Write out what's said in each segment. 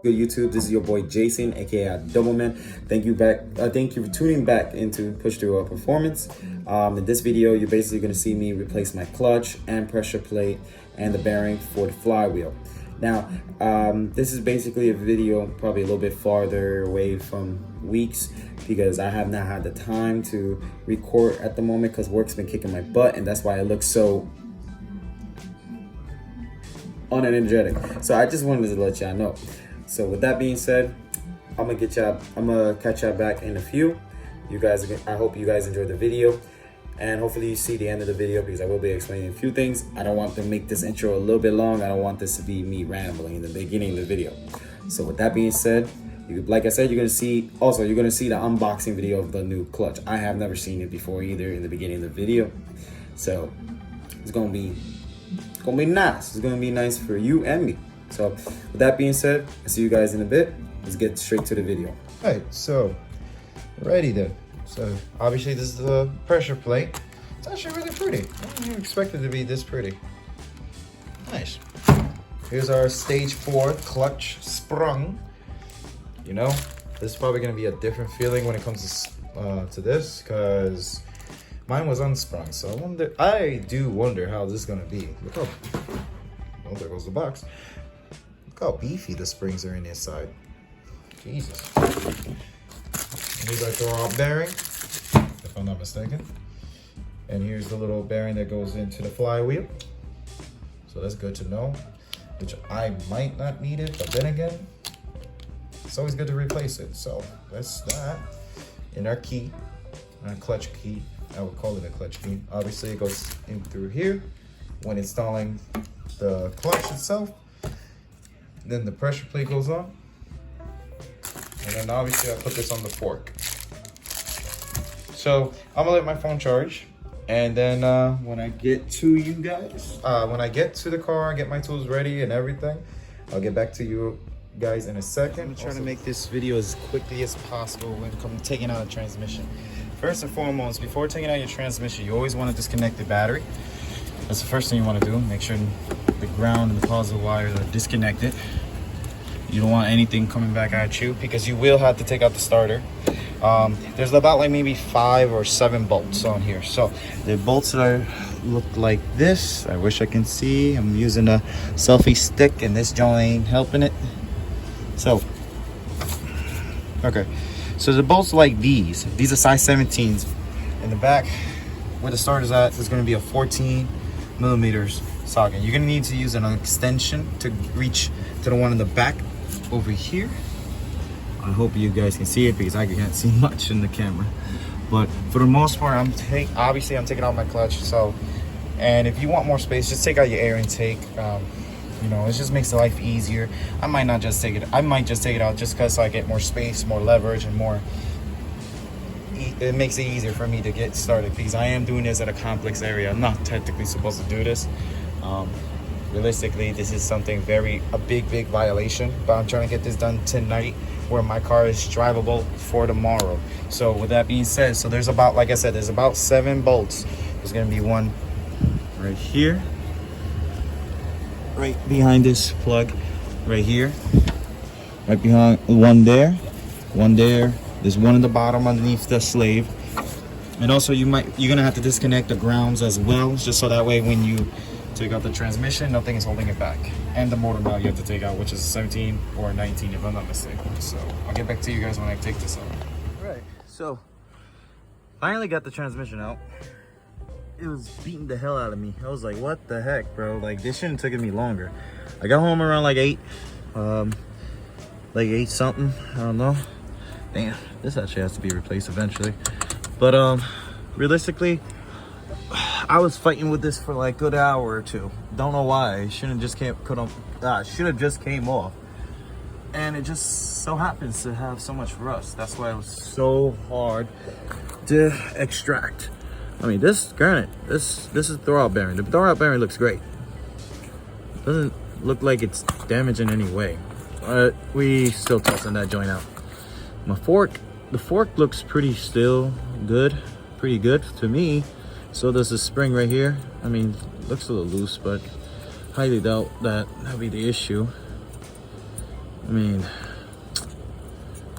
Good YouTube, this is your boy Jason, aka Doubleman. Thank you for tuning back into Push Through Performance. In this video, you're basically going to see me replace my clutch and pressure plate and the bearing for the flywheel. Now, this is basically a video probably a little bit farther away from weeks because I have not had the time to record at the moment because work's been kicking my butt, and that's why I look so unenergetic. So I just wanted to let y'all know. So with that being said, I'm gonna catch y'all back in a few. I hope you guys enjoyed the video, and hopefully you see the end of the video because I will be explaining a few things. I don't want to make this intro a little bit long. I don't want this to be me rambling in the beginning of the video. So with that being said, like I said, you're gonna see the unboxing video of the new clutch. I have never seen it before either in the beginning of the video. So it's gonna be nice. It's gonna be nice for you and me. So with that being said, I'll see you guys in a bit. Let's get straight to the video. All right, so ready then. So obviously this is the pressure plate. It's actually really pretty. I didn't even expect it to be this pretty. Nice. Here's our stage 4 clutch sprung. You know, this is probably gonna be a different feeling when it comes to this, because mine was unsprung. So I do wonder how this is gonna be. Look how, well, there goes the box. Look how beefy the springs are in this side. Jesus. Here's our throw-out bearing, if I'm not mistaken. And here's the little bearing that goes into the flywheel. So that's good to know, which I might not need it, but then again, it's always good to replace it. So that's that. In our key, our clutch key, I would call it a clutch key. Obviously it goes in through here when installing the clutch itself. Then the pressure plate goes on. And then obviously I put this on the fork. So I'm gonna let my phone charge. And then when I get to you guys, when I get to the car, get my tools ready and everything, I'll get back to you guys in a second. I'm trying to make this video as quickly as possible when it comes to taking out a transmission. First and foremost, before taking out your transmission, you always want to disconnect the battery. That's the first thing you want to do. Make sure the ground and the positive wires are disconnected. You don't want anything coming back at you because you will have to take out the starter. There's about like maybe 5 or 7 bolts on here. So the bolts look like this. I wish I can see. I'm using a selfie stick and this joint ain't helping it. So, okay. So the bolts are like these. These are size 17s. In the back, where the starter's at, there's going to be a 14 millimeters socket. You're going to need to use an extension to reach to the one in the back over here. I hope you guys can see it because I can't see much in the camera. But for the most part, I'm taking out my clutch. So, and if you want more space, just take out your air intake. You know, it just makes the life easier. I might just take it out just because I get more space, more leverage, and more. It makes it easier for me to get started because I am doing this at a complex area. I'm not technically supposed to do this. Realistically, this is a big violation, but I'm trying to get this done tonight where my car is drivable for tomorrow. So with that being said, so there's about, like I said, there's about 7 bolts. There's gonna be one right here, right behind this plug, right here, right behind one there, there's one in the bottom underneath the slave. And also you're gonna have to disconnect the grounds as well, just so that way when you take out the transmission, nothing is holding it back. And the motor mount you have to take out, which is 17 or 19 if I'm not mistaken. So I'll get back to you guys when I take this out. Right, so finally got the transmission out. It was beating the hell out of me. I was like, what the heck, bro? Like, this shouldn't have taken me longer. I got home around like 8 something, I don't know. Damn, this actually has to be replaced eventually. But realistically, I was fighting with this for like a good hour or two. Don't know why. It should have just came off. And it just so happens to have so much rust. That's why it was so hard to extract. I mean, this is throw-out bearing. The throw-out bearing looks great. Doesn't look like it's damaged in any way. But we still tossing that joint out. The fork looks pretty good to me. So there's a spring right here. I mean, looks a little loose, but highly doubt that'll be the issue. I mean,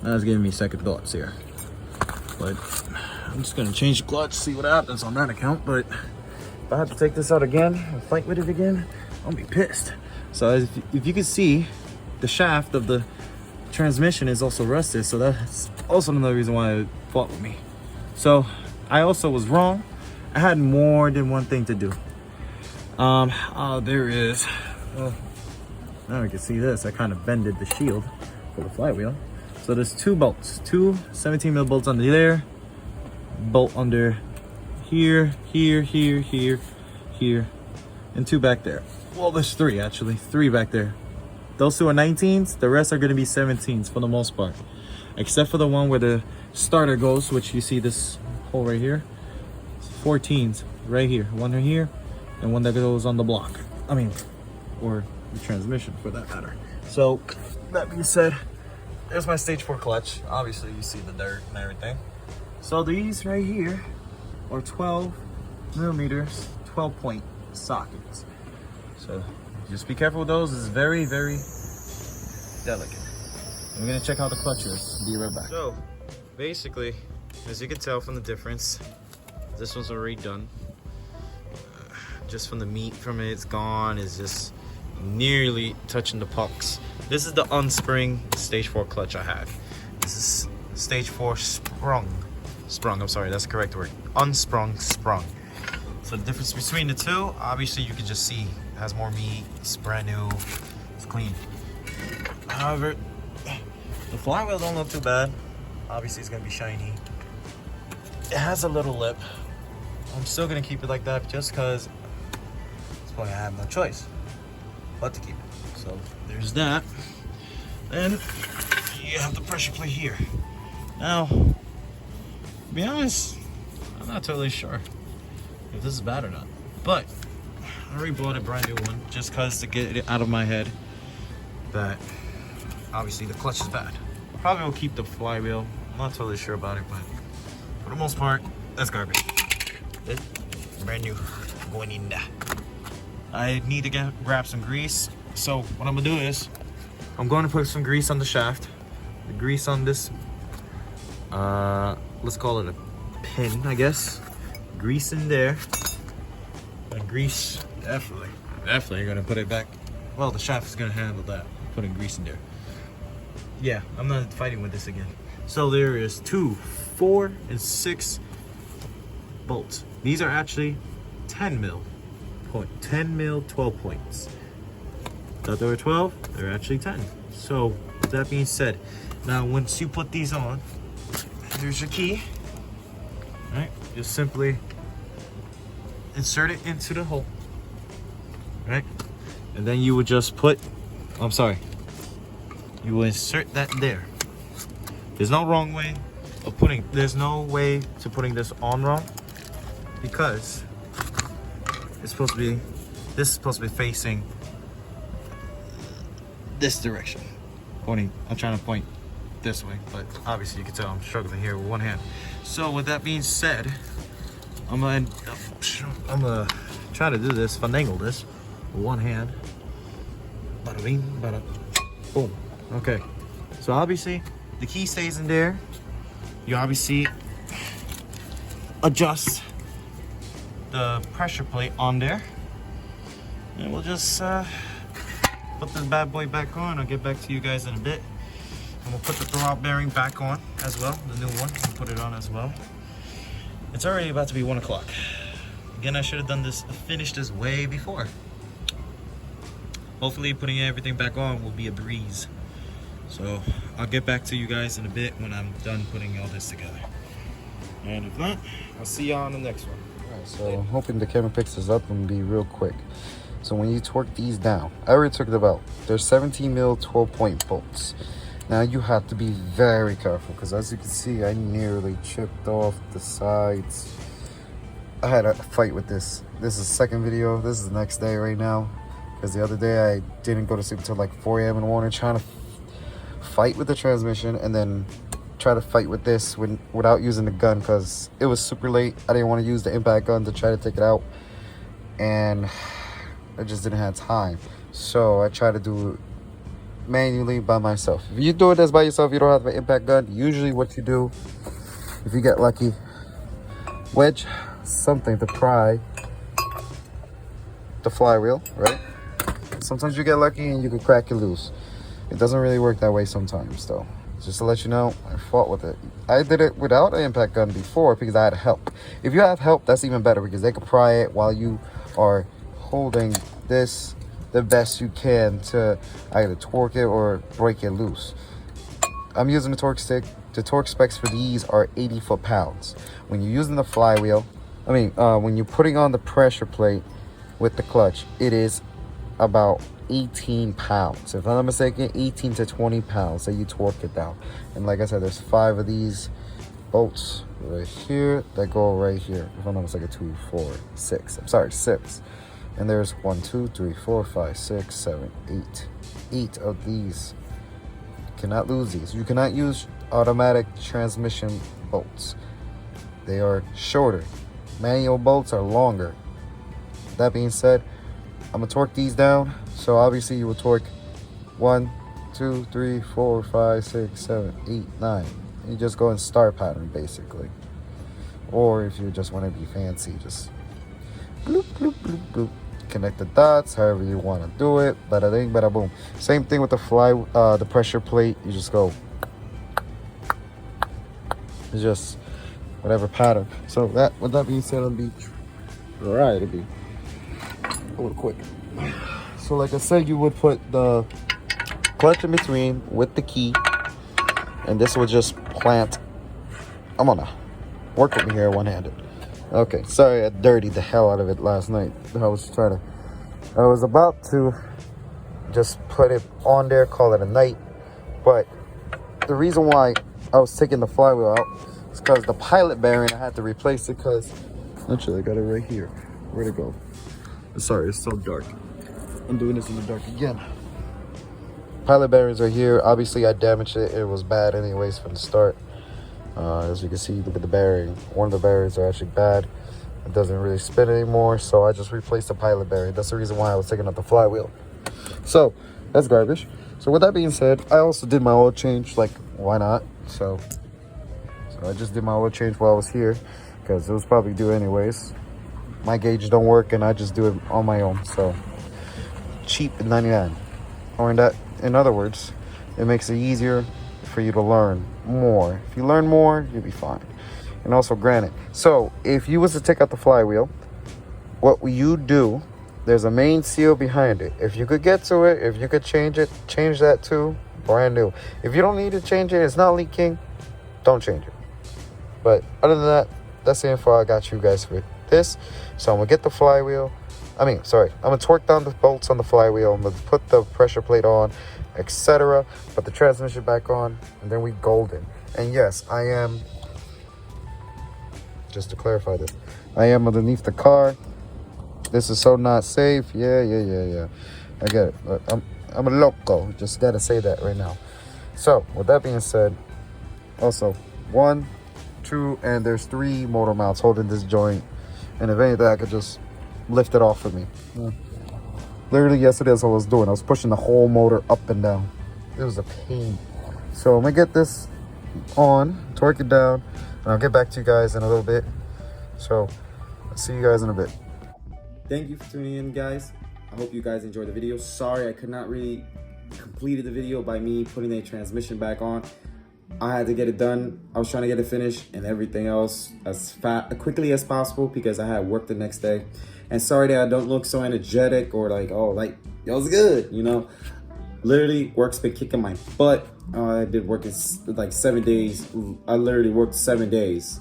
that's giving me second thoughts here. But I'm just gonna change the clutch, see what happens on that account. But if I have to take this out again and fight with it again, I'll be pissed. So if you can see, the shaft of the transmission is also rusted, so that's also another reason why it fought with me. So I also was wrong. I had more than one thing to do. There is, well, now we can see this. I kind of bended the shield for the flywheel. So there's two bolts, two 17 mil bolts under there, bolt under here, here, here, here, here, and two back there. Well, there's three actually, three back there. Those two are 19s, the rest are gonna be 17s for the most part. Except for the one where the starter goes, which you see this hole right here. It's 14s right here, one right here, and one that goes on the block. I mean, or the transmission for that matter. So, that being said, there's my stage 4 clutch. Obviously, you see the dirt and everything. So these right here are 12 millimeters, 12 point sockets. So just be careful with those. It's very, very delicate. We're gonna check out the clutch is. Be right back. So basically, as you can tell from the difference, this one's already done. Just from the meat from it, it's gone. It's just nearly touching the pucks. This is the unspring stage 4 clutch I had. This is stage 4 sprung, I'm sorry, that's the correct word. Unsprung, sprung. So the difference between the two, obviously you can just see, it has more meat, it's brand new, it's clean. However, the flywheel don't look too bad. Obviously it's gonna be shiny. It has a little lip. I'm still gonna keep it like that just cause it's probably I have no choice but to keep it. So there's that. Then you have the pressure plate here. Now, to be honest, I'm not totally sure if this is bad or not. But I already bought a brand new one just cause to get it out of my head that obviously the clutch is bad. Probably will keep the flywheel. I'm not totally sure about it, but for the most part, that's garbage. It's brand new, going in there. I need to grab some grease. So what I'm gonna do is, I'm going to put some grease on the shaft. The grease on this, let's call it a pin, I guess. Grease in there. And grease, definitely gonna put it back. Well, the shaft is gonna handle that, putting grease in there. Yeah, I'm not fighting with this again. So there is 2, 4, and 6 bolts. These are actually 10 mil. 10 mil 12 points. Thought they were 12, they're actually 10. So with that being said, now once you put these on, here's your key. All right, just simply insert it into the hole. Right, and then you would just put, you will insert that there. There's no wrong way of putting, there's no way to putting this on wrong, because it's supposed to be, this is supposed to be facing this direction. Pointing, I'm trying to point this way, but obviously you can tell I'm struggling here with one hand. So with that being said, I'm gonna try to do this, finagle this with one hand. Bada bing, bada boom. Okay, so obviously the key stays in there. You obviously adjust the pressure plate on there, and we'll just put this bad boy back on. I'll get back to you guys in a bit, and we'll put the throwout bearing back on as well, the new one. We'll put it on as well. It's already about to be 1 o'clock. Again, I should have done this, finished this way before. Hopefully putting everything back on will be a breeze. So I'll get back to you guys in a bit when I'm done putting all this together. And if not, I'll see y'all on the next one. Alright, so I'm hoping the camera picks this up and be real quick. So when you torque these down, I already took the belt. There's 17 mil 12 point bolts. Now you have to be very careful, because as you can see, I nearly chipped off the sides. I had a fight with this. This is the second video. This is the next day right now, because the other day I didn't go to sleep until like 4 a.m. in the morning trying to fight with the transmission, and then try to fight with this without using the gun, because it was super late. I didn't want to use the impact gun to try to take it out, and I just didn't have time. So I tried to do manually by myself. If you do this by yourself, you don't have an impact gun. Usually what you do, if you get lucky, wedge something to pry the flywheel, right? Sometimes you get lucky and you can crack it loose. It doesn't really work that way sometimes though. Just to let you know, I fought with it. I did it without an impact gun before because I had help. If you have help, that's even better because they can pry it while you are holding this the best you can to either torque it or break it loose. I'm using the torque stick. The torque specs for these are 80 foot-pounds. When you're using the flywheel, when you're putting on the pressure plate with the clutch, it is about 18 pounds. If I'm not mistaken, 18 to 20 pounds that you torque it down. And like I said, there's 5 of these bolts right here that go right here. If I'm not mistaken, 2, 4, 6. I'm sorry, 6. And there's 1, 2, 3, 4, 5, 6, 7, 8. 8 of these. You cannot lose these. You cannot use automatic transmission bolts. They are shorter. Manual bolts are longer. That being said, I'm gonna torque these down. So obviously you will torque 1, 2, 3, 4, 5, 6, 7, 8, 9. And you just go in star pattern basically. Or if you just want to be fancy, just bloop, bloop, bloop, bloop. Connect the dots however you want to do it. Bada ding, bada boom. Same thing with the pressure plate. You just go. It's just whatever pattern. So with that being said, on the beach, right, it'll be a little quick. So like I said, you would put the clutch in between with the key, and this would just plant. I'm gonna work with me here one-handed. Okay, sorry I dirtied the hell out of it last night. I was about to just put it on there, call it a night, but the reason why I was taking the flywheel out is because the pilot bearing, I had to replace it because, actually I got it right here. Where'd it go? Sorry, it's so dark. I'm doing this in the dark again. Pilot bearings are here. Obviously I damaged it. It was bad anyways from the start. As you can see, look at the bearing. One of the bearings are actually bad. It doesn't really spin anymore, so I just replaced the pilot bearing. That's the reason why I was taking out the flywheel. So that's garbage. So with that being said, I also did my oil change. Like, why not? So I just did my oil change while I was here because it was probably due anyways. My gauge don't work and I just do it on my own. So cheap at 99. Or in other words, it makes it easier for you to learn more. If you learn more, you'll be fine. And also granted, so if you was to take out the flywheel, what you do, there's a main seal behind it. If you could get to it, if you could change it, change that too, brand new. If you don't need to change it, it's not leaking, don't change it. But other than that, that's the info I got you guys for this. So I'm gonna get the flywheel. I'm gonna torque down the bolts on the flywheel. I'm gonna put the pressure plate on, etc. Put the transmission back on, and then we golden. And yes, I am, just to clarify this, I am underneath the car. This is so not safe. Yeah. I get it. But I'm a loco. Just gotta say that right now. So with that being said, also 1, 2, and there's 3 motor mounts holding this joint. And if anything, I could just lift it off of me. Yeah. Literally yesterday, that's what I was doing. I was pushing the whole motor up and down. It was a pain. So I'm gonna get this on, torque it down, and I'll get back to you guys in a little bit. So I'll see you guys in a bit. Thank you for tuning in, guys. I hope you guys enjoyed the video. Sorry I could not really complete the video by me putting the transmission back on. I had to get it done. I was trying to get it finished and everything else as quickly as possible because I had work the next day. And sorry that I don't look so energetic or like, oh, like, it was good, you know. Literally, work's been kicking my butt. I did work in like 7 days. I literally worked 7 days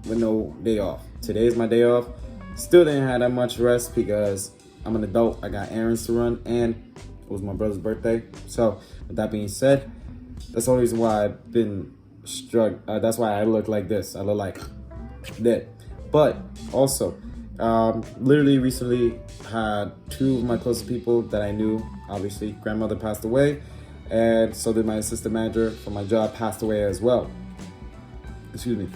with no day off. Today is my day off. Still didn't have that much rest because I'm an adult. I got errands to run and it was my brother's birthday. So with that being said, that's the only reason why I've been struck. That's why I look like this. I look like that. But also, literally recently had 2 of my closest people that I knew. Obviously, grandmother passed away, and so did my assistant manager for my job passed away as well. Excuse me.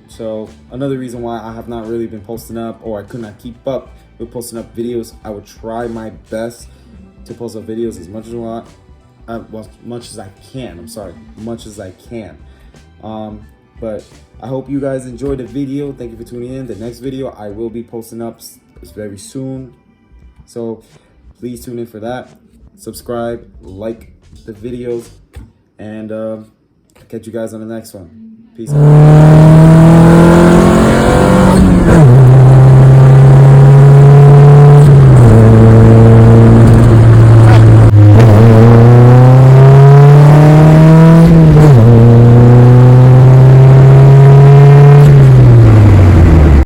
So another reason why I have not really been posting up, or I could not keep up with posting up videos. I would try my best to post up videos as much as well, much as I can. I'm sorry, much as I can. But I hope you guys enjoyed the video. Thank you for tuning in. The next video I will be posting up very soon, so please tune in for that. Subscribe, like the videos, and catch you guys on the next one. Peace out.